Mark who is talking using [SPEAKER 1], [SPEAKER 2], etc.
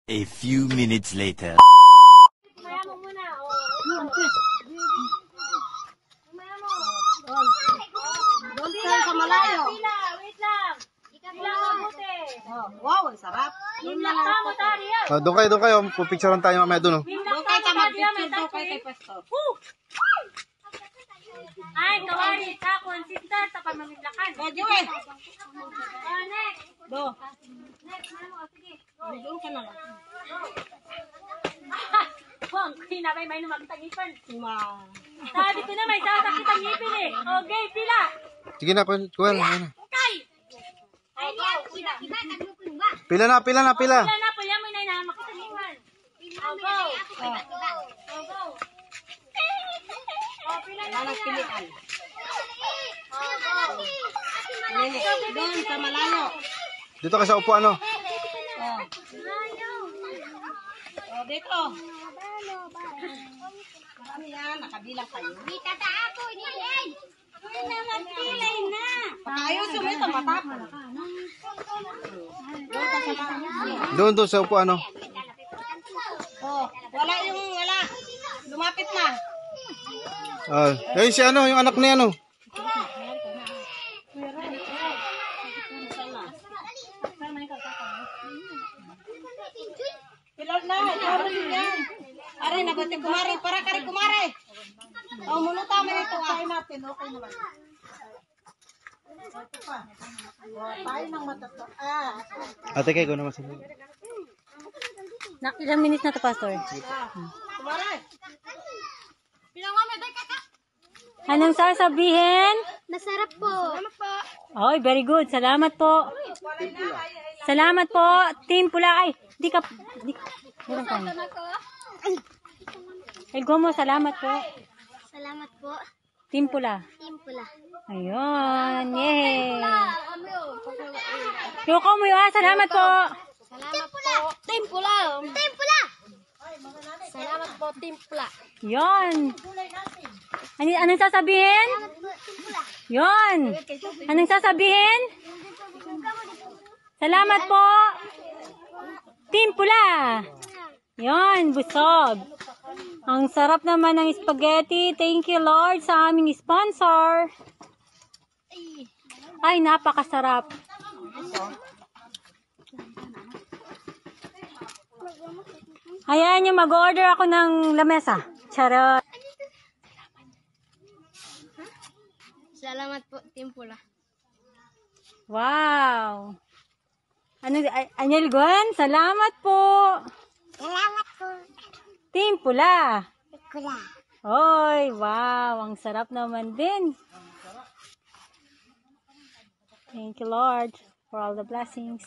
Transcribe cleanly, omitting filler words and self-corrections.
[SPEAKER 1] A few minutes later.
[SPEAKER 2] Kaya mo muna, oh.
[SPEAKER 3] Doon ka sa malayo.
[SPEAKER 2] Pila, wait lang. Pila mabuti.
[SPEAKER 3] Wow, ang sarap.
[SPEAKER 2] Himlak ka mo, Dario.
[SPEAKER 4] Doon kayo. Pupicturean tayo mamaya doon.
[SPEAKER 2] Himlak
[SPEAKER 3] Doon
[SPEAKER 2] ka
[SPEAKER 3] kayo
[SPEAKER 2] mo, Dario. May
[SPEAKER 3] mag-picture doon kayo
[SPEAKER 2] touch
[SPEAKER 3] kay Pastor.
[SPEAKER 2] Ay, kawari, takon, sister, tapang mamimlakan.
[SPEAKER 3] Medyo eh.
[SPEAKER 2] Next.
[SPEAKER 3] Do.
[SPEAKER 2] Next, ano, sige.
[SPEAKER 3] Doon ka na lang.
[SPEAKER 2] Bang, hinabay may lumagtangipan.
[SPEAKER 3] Ma.
[SPEAKER 2] Sabi ko na may sasakit ang ngipin eh. Okay, pila.
[SPEAKER 4] Sige na, kuya na.
[SPEAKER 2] Okay. Ay, pila.
[SPEAKER 4] Pila na.
[SPEAKER 2] Pila na, pila mo na makatangipan. Oh, go. Oh, go. Oh, pila na,
[SPEAKER 3] Walang
[SPEAKER 2] pila.
[SPEAKER 3] pilitan.
[SPEAKER 2] Oh, go.
[SPEAKER 3] Nene, doon sa malayo.
[SPEAKER 4] Dito ka sa upuan, no?
[SPEAKER 3] Oh. Oh, dito. Marami yan, nakabilang kayo. Pakaayusin mo ito, matapon. Doon ka sa malayo.
[SPEAKER 4] Doon sa upuan, no?
[SPEAKER 3] Oh, wala. Lumapit na.
[SPEAKER 4] Si ano, yung anak niya, ano?
[SPEAKER 3] Pilot na, ikaw yan. Aray, nabati kumare, para kari kumare. Oh, muna tama nito. Kain natin, okay naman. Ito pa. Oh, tayo ng matata.
[SPEAKER 4] Ate kayo, naman sa mga.
[SPEAKER 2] Ilang minutes na to, Pastor?
[SPEAKER 3] Kumare. Bilang mami, day kaka.
[SPEAKER 2] Anong sasabihin?
[SPEAKER 5] Masarap po. Salamat po.
[SPEAKER 2] Oy, very good. Salamat po. Salamat po. Team Pula. Ay, di ka. Meron ka. Elgo mo, salamat po.
[SPEAKER 5] Salamat po.
[SPEAKER 2] Team Pula.
[SPEAKER 5] Team Pula.
[SPEAKER 2] Ayun. Yay. Yuko mo yun. Salamat po.
[SPEAKER 5] Salamat po. Team Pula. Team Pula. Salamat po, Team Pula.
[SPEAKER 2] Yun. Anong sasabihin? Yun. Anong sasabihin? Salamat po. Team Pula. Yun, busog. Ang sarap naman ng spaghetti. Thank you, Lord, sa aming sponsor. Ay, napakasarap. Hayaan nyo, mag-order ako ng lamesa. Charot.
[SPEAKER 5] Salamat po, Team Pula.
[SPEAKER 2] Wow. Anyel Gwen, salamat po.
[SPEAKER 5] Salamat po.
[SPEAKER 2] Team Pula.
[SPEAKER 5] Pula.
[SPEAKER 2] Oy, wow. Ang sarap naman din. Thank you, Lord, for all the blessings.